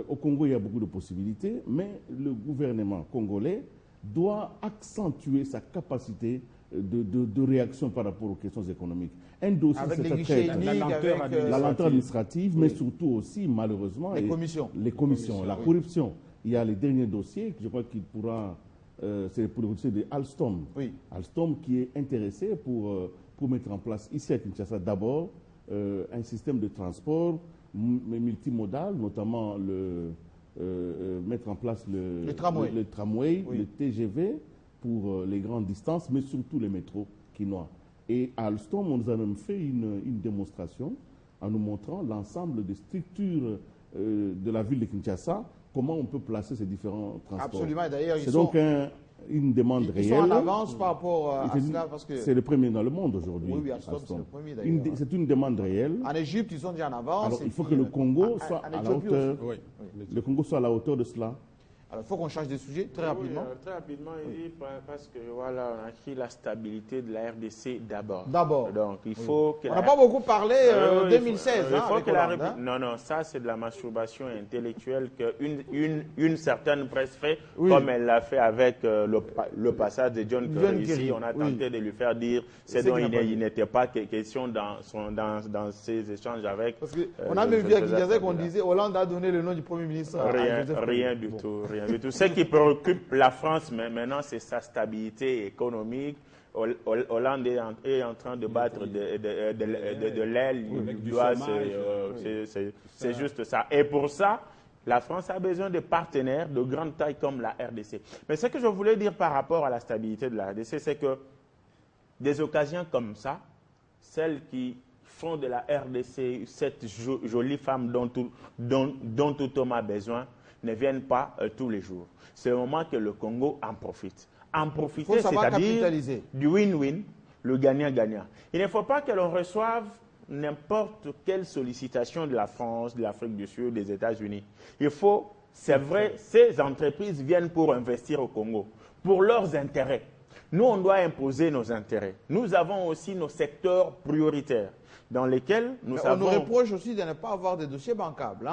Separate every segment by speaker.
Speaker 1: Au Congo, il y a beaucoup de possibilités, mais le gouvernement congolais doit accentuer sa capacité de réaction par rapport aux questions économiques. Un dossier,
Speaker 2: avec les
Speaker 1: c'est
Speaker 2: guichets
Speaker 1: très
Speaker 2: uniques,
Speaker 1: la lenteur administrative, mais surtout aussi, malheureusement,
Speaker 2: les commissions.
Speaker 1: La corruption. Il y a les derniers dossiers, je crois qu'il pourra... c'est pour le dossier de Alstom.
Speaker 2: Oui.
Speaker 1: Alstom qui est intéressé pour mettre en place ici à Kinshasa d'abord un système de transport multimodal, notamment mettre en place le tramway,
Speaker 2: oui.
Speaker 1: le TGV pour les grandes distances, mais surtout les métros quinois. Et à Alstom, on nous a même fait une démonstration en nous montrant l'ensemble des structures de la ville de Kinshasa, comment on peut placer ces différents transports.
Speaker 2: Absolument, d'ailleurs,
Speaker 1: c'est donc une demande réelle. Ils
Speaker 2: sont en avance par rapport à cela parce que...
Speaker 1: C'est le premier dans le monde aujourd'hui.
Speaker 2: Oui, Alstom, c'est le premier d'ailleurs.
Speaker 1: C'est une demande réelle.
Speaker 2: En Égypte, ils sont déjà en avance.
Speaker 1: Alors, il faut que le Congo soit à la hauteur.
Speaker 2: Oui.
Speaker 1: Le Congo soit à la hauteur de cela.
Speaker 2: Alors, il faut qu'on change de sujet très rapidement.
Speaker 3: Oui, très rapidement, parce que voilà, on a pris la stabilité de la RDC d'abord.
Speaker 2: D'abord.
Speaker 3: Donc, il faut que
Speaker 2: on n'a pas beaucoup parlé en 2016.
Speaker 3: Il faut que la République... Non, non, ça, c'est de la masturbation intellectuelle qu'une certaine presse fait, comme elle l'a fait avec le passage de John Kerry ici. On a tenté de lui faire dire ce dont il n'était pas question dans ses échanges avec...
Speaker 2: Parce qu'on a même vu à Kinshasa qu'on disait Hollande a donné le nom du Premier ministre.
Speaker 3: Rien du tout. Ce qui préoccupe la France maintenant, c'est sa stabilité économique. Hollande est en train de battre de l'aile. C'est juste ça. Et pour ça, la France a besoin de partenaires de grande taille comme la RDC. Mais ce que je voulais dire par rapport à la stabilité de la RDC, c'est que des occasions comme ça, celles qui font de la RDC cette jolie femme dont tout homme a besoin, ne viennent pas tous les jours. C'est le moment que le Congo en profite. En profiter, c'est-à-dire du win-win, le gagnant-gagnant. Il ne faut pas que l'on reçoive n'importe quelle sollicitation de la France, de l'Afrique du Sud, des États-Unis. Il faut, c'est vrai, ces entreprises viennent pour investir au Congo, pour leurs intérêts. Nous, on doit imposer nos intérêts. Nous avons aussi nos secteurs prioritaires dans lesquels nous savons...
Speaker 2: On nous reproche aussi de ne pas avoir des dossiers bancables.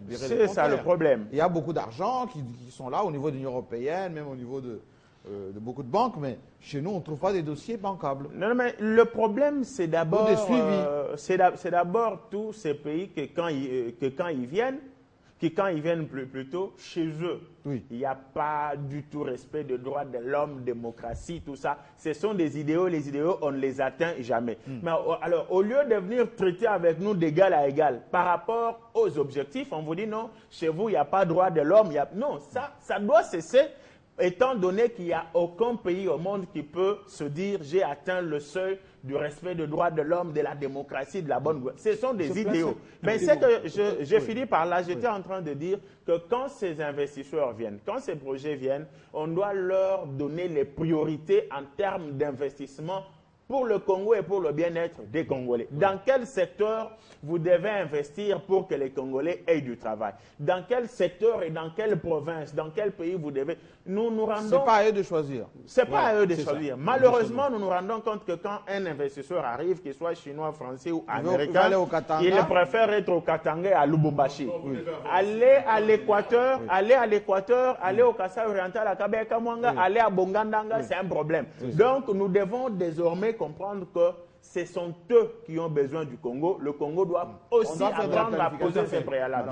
Speaker 3: C'est ça le problème.
Speaker 2: Il y a beaucoup d'argent qui sont là au niveau de l'Union européenne, même au niveau de beaucoup de banques, mais chez nous, on ne trouve pas des dossiers bancables.
Speaker 3: Non, mais le problème, c'est d'abord... c'est d'abord tous ces pays que quand ils viennent plutôt chez eux, il n'y a pas du tout respect des droits de l'homme, démocratie, tout ça. Ce sont des idéaux, les idéaux, on ne les atteint jamais. Mais alors, au lieu de venir traiter avec nous d'égal à égal, par rapport aux objectifs, on vous dit non, chez vous, il n'y a pas de droit de l'homme. Non, ça doit cesser, étant donné qu'il n'y a aucun pays au monde qui peut se dire j'ai atteint le seuil du respect des droits de l'homme, de la démocratie, de la bonne gouvernance. Ce sont des idéaux. Mais c'est que j'ai fini par là, j'étais en train de dire que quand ces investisseurs viennent, quand ces projets viennent, on doit leur donner les priorités en termes d'investissement pour le Congo et pour le bien-être des Congolais. Dans quel secteur vous devez investir pour que les Congolais aient du travail? Dans quel secteur et dans quelle province, dans quel pays vous devez... Nous nous rendons...
Speaker 2: C'est pas à eux de choisir.
Speaker 3: C'est pas à eux de choisir. Malheureusement, nous nous rendons compte que quand un investisseur arrive, qu'il soit chinois, français ou américain, il préfère être au Katanga et à Lubumbashi. Aller à l'Équateur, aller au Kasaï oriental, à Kabeka Mwanga, aller à Bongandanga, c'est un problème. Donc, nous devons désormais comprendre que ce sont eux qui ont besoin du Congo. Le Congo doit aussi apprendre à poser ses préalables.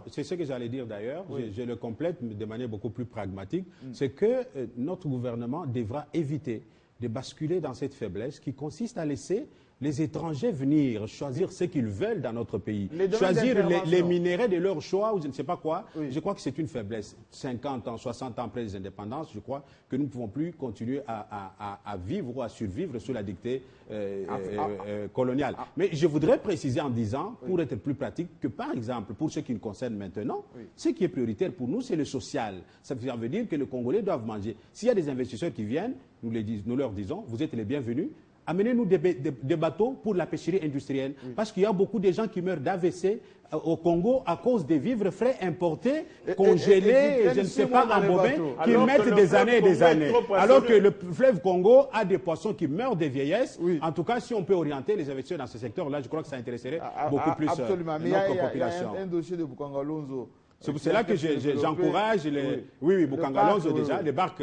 Speaker 4: C'est ce que j'allais dire d'ailleurs. Je le complète de manière beaucoup plus pragmatique. C'est que notre gouvernement devra éviter de basculer dans cette faiblesse qui consiste à laisser les étrangers venir choisir ce qu'ils veulent dans notre pays. Choisir les minéraux de leur choix ou je ne sais pas quoi. Je crois que c'est une faiblesse. 50 ans, 60 ans après les indépendances, je crois que nous ne pouvons plus continuer à vivre ou à survivre sous la dictée coloniale. Mais je voudrais préciser en disant, pour être plus pratique, que par exemple, pour ce qui nous concerne maintenant, ce qui est prioritaire pour nous, c'est le social. Ça veut dire que les Congolais doivent manger. S'il y a des investisseurs qui viennent, nous leur disons, vous êtes les bienvenus. amenez-nous des bateaux pour la pêcherie industrielle. Parce qu'il y a beaucoup de gens qui meurent d'AVC au Congo à cause des vivres frais importés, congelés, je ne sais pas, en bobin, qui mettent des années et des années. Alors que le fleuve Congo a des poissons qui meurent de vieillesse. En tout cas, si on peut orienter les investisseurs dans ce secteur-là, je crois que ça intéresserait beaucoup plus notre population.
Speaker 2: Il y a un dossier de Bukangalonzo.
Speaker 4: C'est pour cela que j'encourage Bukangalonzo déjà, les parcs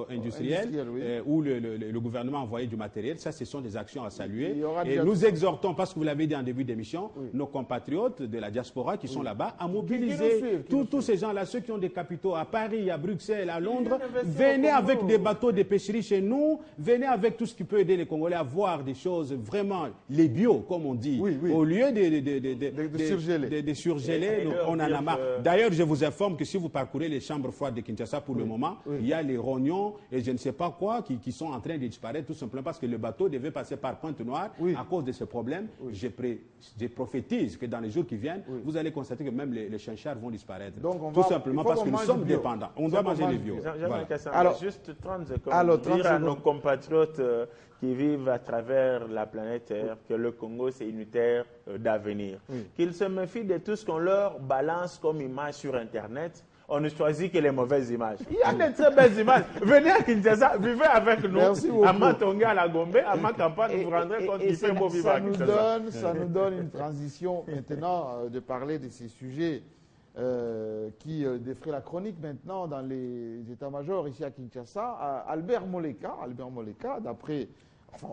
Speaker 4: industriels, où le gouvernement a envoyé du matériel. Ça, ce sont des actions à saluer. Et nous exhortons, parce que vous l'avez dit en début d'émission, nos compatriotes de la diaspora qui sont là-bas, à mobiliser tous ces gens-là, ceux qui ont des capitaux à Paris, à Bruxelles, à Londres. Venez avec des bateaux de pêcherie chez nous. Venez avec tout ce qui peut aider les Congolais à voir des choses vraiment, les bio, comme on dit. Au lieu de surgeler, on en a marre. D'ailleurs, je vous informe que si vous parcourez les chambres froides de Kinshasa pour le moment, il y a les rognons et je ne sais pas quoi qui sont en train de disparaître tout simplement parce que le bateau devait passer par Pointe-Noire à cause de ce problème. Je prophétise que dans les jours qui viennent, vous allez constater que même les chinchards vont disparaître. Donc tout simplement parce que nous sommes dépendants. On doit manger les bio.
Speaker 3: Alors, juste 30 secondes. Dire à nos compatriotes qui vivent à travers la planète Terre que le Congo, c'est une terre d'avenir. Qu'ils se méfient de tout ce qu'on leur balance comme image sur Internet. On ne choisit que les mauvaises images. Il y a de très belles images. Venez à Kinshasa, vivez avec nous. À Matonga, à la Gombe, à Makampane, vous vous rendrez compte qu'il fait beau vivre à Kinshasa.
Speaker 2: Ça nous donne une transition maintenant de parler de ces sujets qui défraient la chronique maintenant dans les états-majors ici à Kinshasa. Albert Moleka, d'après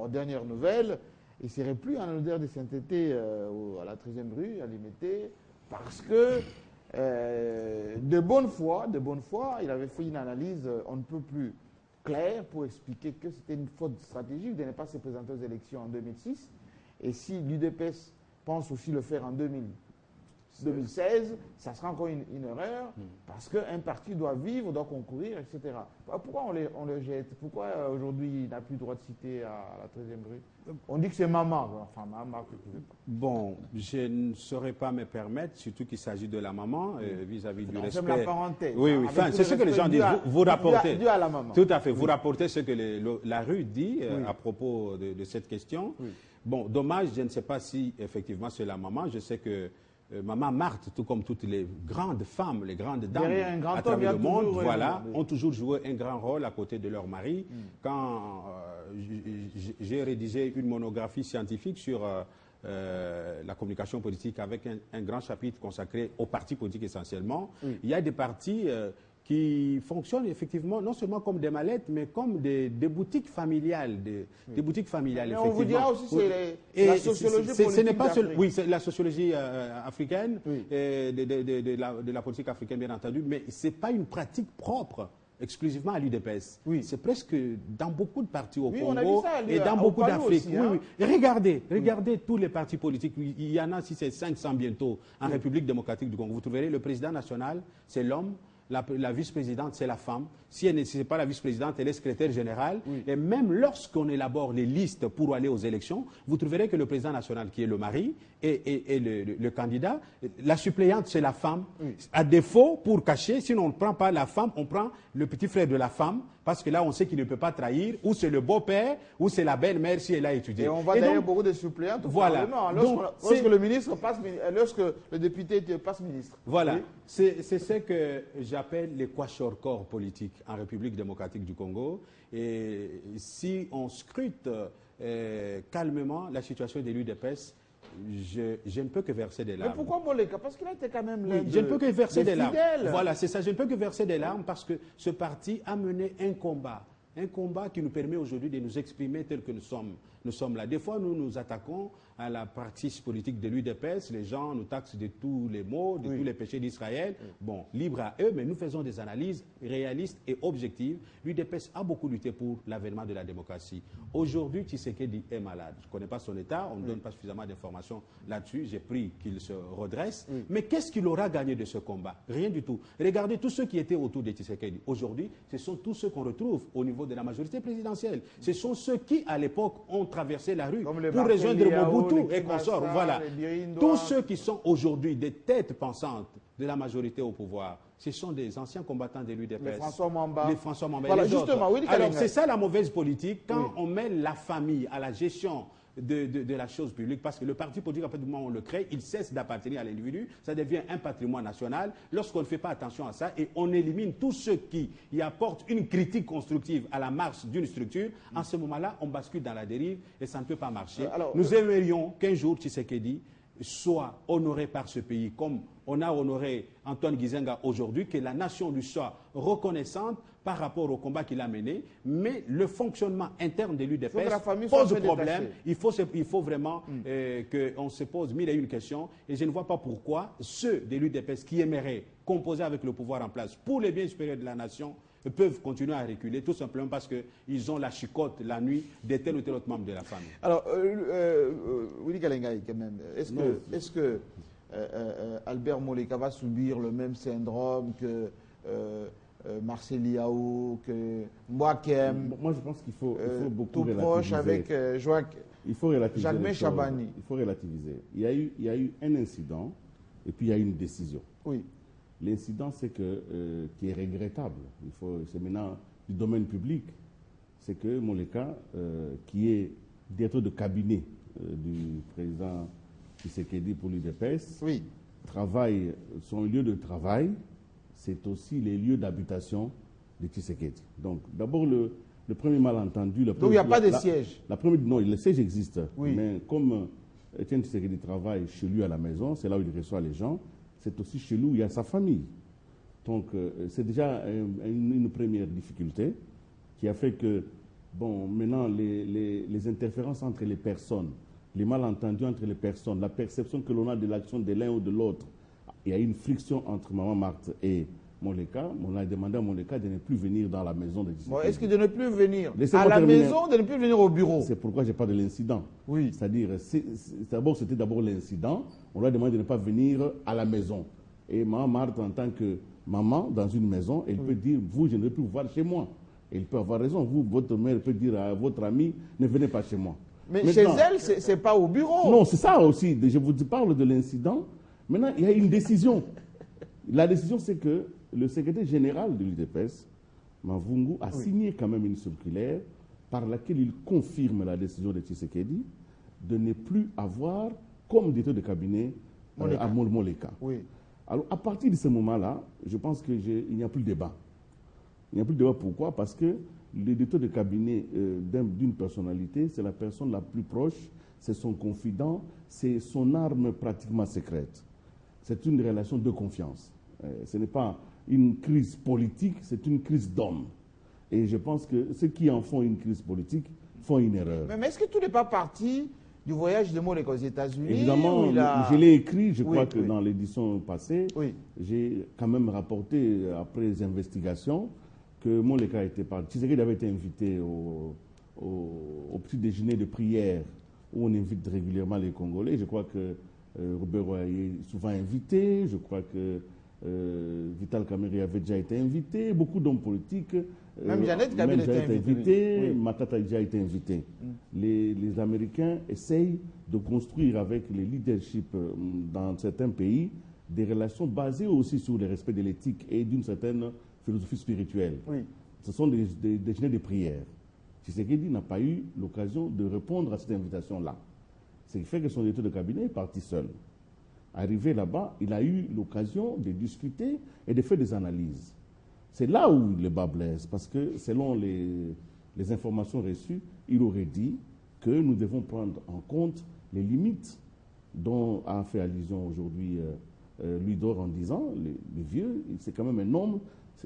Speaker 2: aux dernières nouvelles, il ne serait plus en odeur de sainteté à la 13e rue, à Limité, parce que de bonne foi, il avait fait une analyse on ne peut plus claire pour expliquer que c'était une faute stratégique de ne pas se présenter aux élections en 2006. Et si l'UDPS pense aussi le faire en 2016, ça sera encore une erreur, parce qu'un parti doit vivre, doit concourir, etc. Pourquoi on le jette? Pourquoi aujourd'hui il n'a plus le droit de citer à la 13e rue? On dit que c'est maman. Enfin, maman que tu veux pas.
Speaker 4: Bon, je ne saurais pas me permettre, surtout qu'il s'agit de la maman, vis-à-vis du respect.
Speaker 2: La parenté.
Speaker 4: Oui, enfin, c'est ce que les gens disent. Vous rapportez.
Speaker 2: Dû à la maman.
Speaker 4: Tout à fait. Vous rapportez ce que la rue dit à propos de cette question. Bon, dommage, je ne sais pas si effectivement c'est la maman. Je sais que Maman Marthe, tout comme toutes les grandes femmes, les grandes dames à travers le monde, ont toujours joué un grand rôle à côté de leur mari. Quand j'ai rédigé une monographie scientifique sur la communication politique avec un grand chapitre consacré aux partis politiques essentiellement, il y a des partis qui fonctionnent effectivement non seulement comme des mallettes, mais comme des boutiques familiales. Des boutiques familiales,
Speaker 2: mais on vous dira aussi c'est la sociologie politique
Speaker 4: ce n'est pas c'est la sociologie africaine, de la politique africaine bien entendu, mais ce n'est pas une pratique propre exclusivement à l'UDPS. C'est presque dans beaucoup de partis au Congo et dans beaucoup d'Afrique. Regardez tous les partis politiques. Il y en a, si c'est 500 bientôt, en République démocratique du Congo. Vous trouverez le président national, c'est l'homme. La vice-présidente, c'est la femme. Si elle n'est pas la vice-présidente, elle est secrétaire générale. Et même lorsqu'on élabore les listes pour aller aux élections, vous trouverez que le président national, qui est le mari, et le candidat, la suppléante, c'est la femme. À défaut, pour cacher, sinon on ne prend pas la femme, on prend le petit frère de la femme, parce que là, on sait qu'il ne peut pas trahir, ou c'est le beau-père, ou c'est la belle-mère si elle a étudié.
Speaker 2: Et on voit d'ailleurs beaucoup de suppléantes au Parlement. Lorsque le ministre passe, lorsque le député passe ministre.
Speaker 4: Voilà. C'est ce que j'appelle les quachorcorps politiques en République démocratique du Congo. Et si on scrute calmement la situation de l'UDPS, je ne peux que verser des larmes.
Speaker 2: Mais pourquoi Moleka? Parce qu'il a été quand même l'un
Speaker 4: je ne peux que verser des larmes. Voilà, c'est ça. Je ne peux que verser des larmes parce que ce parti a mené un combat qui nous permet aujourd'hui de nous exprimer tel que nous sommes là. Des fois, nous nous attaquons à la pratique politique de l'UDPS. Les gens nous taxent de tous les maux, de tous les péchés d'Israël. Bon, libre à eux, mais nous faisons des analyses réalistes et objectives. L'UDPS a beaucoup lutté pour l'avènement de la démocratie. Aujourd'hui, Tshisekedi est malade. Je ne connais pas son état, on ne donne pas suffisamment d'informations là-dessus. J'ai pris qu'il se redresse. Mais qu'est-ce qu'il aura gagné de ce combat? Rien du tout. Regardez tous ceux qui étaient autour de Tshisekedi. Aujourd'hui, ce sont tous ceux qu'on retrouve au niveau de la majorité présidentielle. Ce sont ceux qui, à l'époque, ont traverser la rue pour rejoindre Mobutu et consorts. Voilà. Tous ceux qui sont aujourd'hui des têtes pensantes de la majorité au pouvoir, ce sont des anciens combattants de l'UDPS.
Speaker 2: Les François Mamba.
Speaker 4: Les François Mamba.
Speaker 2: Voilà, justement, oui,
Speaker 4: alors, c'est ça la mauvaise politique, quand on met la famille à la gestion de la chose publique, parce que le parti politique, à partir du moment où on le crée, il cesse d'appartenir à l'individu, ça devient un patrimoine national. Lorsqu'on ne fait pas attention à ça et on élimine tous ceux qui y apportent une critique constructive à la marche d'une structure, en ce moment-là, on bascule dans la dérive et ça ne peut pas marcher. Nous aimerions qu'un jour, Tshisekedi soit honoré par ce pays, comme on a honoré Antoine Gizenga aujourd'hui, que la nation lui soit reconnaissante par rapport au combat qu'il a mené, mais le fonctionnement interne de l'UDPS pose problème. Il faut vraiment qu'on se pose mille et une questions, et je ne vois pas pourquoi ceux de l'UDPS qui aimeraient composer avec le pouvoir en place pour les biens supérieurs de la nation peuvent continuer à reculer, tout simplement parce qu'ils ont la chicotte la nuit de tel ou tel autre membre de la famille.
Speaker 2: Alors, Willy Kalengai, quand même, est-ce que Albert Moleka va subir le même syndrome que Marcel Yaou, que Mwakem?
Speaker 1: Moi, je pense qu'il faut beaucoup
Speaker 2: tout proche avec Jacques Chabani.
Speaker 1: Il faut relativiser. Il y a eu un incident et puis il y a eu une décision.
Speaker 2: Oui.
Speaker 1: L'incident, c'est qui est regrettable. C'est maintenant du domaine public. C'est que Moleka, qui est directeur de cabinet du président Tshisekedi pour l'UDPS, travaille, son lieu de travail, c'est aussi les lieux d'habitation de Tshisekedi. Donc, d'abord, le premier malentendu...
Speaker 2: Donc, il n'y a pas de siège?
Speaker 1: Non, le siège existe. Mais comme Etienne Tshisekedi travaille chez lui à la maison, c'est là où il reçoit les gens, c'est aussi chez lui où il y a sa famille. Donc, c'est déjà une première difficulté qui a fait que, bon, maintenant, les interférences entre les personnes, les malentendus entre les personnes, la perception que l'on a de l'action de l'un ou de l'autre, il y a une friction entre Maman Marthe et Moleka. On a demandé à Moleka de ne plus venir dans la maison de Tshisekedi.
Speaker 2: Bon, est-ce que de ne plus venir à la maison, de ne plus venir au bureau?
Speaker 1: C'est pourquoi j'ai pas de l'incident.
Speaker 2: Oui.
Speaker 1: C'est-à-dire, c'était d'abord l'incident. On lui a demandé de ne pas venir à la maison. Et Maman Marthe, en tant que maman dans une maison, elle peut dire, vous, je ne vais plus vous voir chez moi. Et elle peut avoir raison. Vous, votre mère peut dire à votre ami, ne venez pas chez moi.
Speaker 2: Mais maintenant, chez elle, ce n'est pas au bureau.
Speaker 1: Non, c'est ça aussi. Je vous parle de l'incident. Maintenant, il y a une décision. La décision, c'est que le secrétaire général de l'UDPS, Mavungu, a signé quand même une circulaire par laquelle il confirme la décision de Tshisekedi de ne plus avoir comme directeur de cabinet à Moleka.
Speaker 2: Oui.
Speaker 1: Alors, à partir de ce moment-là, je pense qu'il n'y a plus de débat. Il n'y a plus de débat. Pourquoi? Parce que le directeur de cabinet d'une personnalité, c'est la personne la plus proche, c'est son confident, c'est son arme pratiquement secrète. C'est une relation de confiance. Ce n'est pas une crise politique, c'est une crise d'homme. Et je pense que ceux qui en font une crise politique font une erreur.
Speaker 2: Mais est-ce que tout n'est pas parti du voyage de Moleka aux États-Unis?
Speaker 1: Évidemment, je l'ai écrit, je crois que dans l'édition passée, j'ai quand même rapporté, après les investigations, que Moleka était parti. Tshisekedi avait été invité au petit déjeuner de prière où on invite régulièrement les Congolais. Je crois que Robert Roy est souvent invité. Je crois que Vital Kamerhe avait déjà été invité. Beaucoup d'hommes politiques.
Speaker 2: Même Jeannette Kabila était
Speaker 1: invité. Matata a déjà été invité. Les Américains essayent de construire avec les leaderships dans certains pays des relations basées aussi sur le respect de l'éthique et d'une certaine philosophie spirituelle. Ce sont des déjeuners de prière. Tshisekedi n'a pas eu l'occasion de répondre à cette invitation-là. Ce qui fait que son directeur de cabinet est parti seul. Arrivé là-bas, il a eu l'occasion de discuter et de faire des analyses. C'est là où le bas blesse, parce que selon les informations reçues, il aurait dit que nous devons prendre en compte les limites dont a fait allusion aujourd'hui Louis-Dor en disant, les vieux, c'est quand même un homme,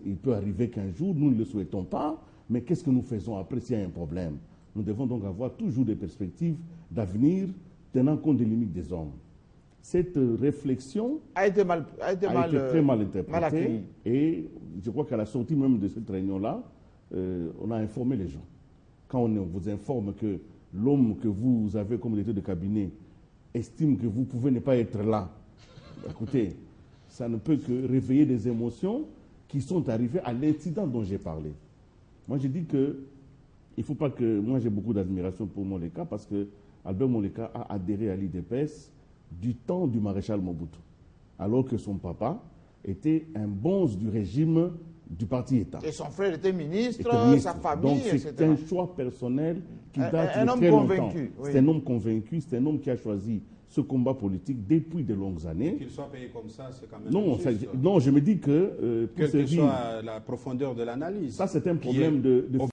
Speaker 1: il peut arriver qu'un jour, nous ne le souhaitons pas, mais qu'est-ce que nous faisons après s'il y a un problème? Nous devons donc avoir toujours des perspectives d'avenir tenant compte des limites des hommes. Cette réflexion
Speaker 2: a été
Speaker 1: très mal interprétée. Et je crois qu'à la sortie même de cette réunion-là, on a informé les gens. Quand on vous informe que l'homme que vous avez comme directeur de cabinet estime que vous pouvez ne pas être là, écoutez, ça ne peut que réveiller des émotions qui sont arrivées à l'incident dont j'ai parlé. Moi, je dis que il ne faut pas que... Moi, j'ai beaucoup d'admiration pour Moleka parce que Albert Moleka a adhéré à l'IDPS du temps du maréchal Mobutu, alors que son papa était un bonze du régime du parti-État.
Speaker 2: Et son frère était ministre, sa famille,
Speaker 1: donc,
Speaker 2: etc.
Speaker 1: c'est un choix personnel qui date de
Speaker 2: homme
Speaker 1: très
Speaker 2: convaincu,
Speaker 1: longtemps.
Speaker 2: oui.
Speaker 1: C'est un homme convaincu, c'est un homme qui a choisi ce combat politique depuis de longues années.
Speaker 4: Qu'il soit payé comme ça, c'est quand même
Speaker 1: non,
Speaker 4: injuste.
Speaker 1: non, je me dis que...
Speaker 4: quelle que soit la profondeur de l'analyse.
Speaker 1: Ça, c'est un problème de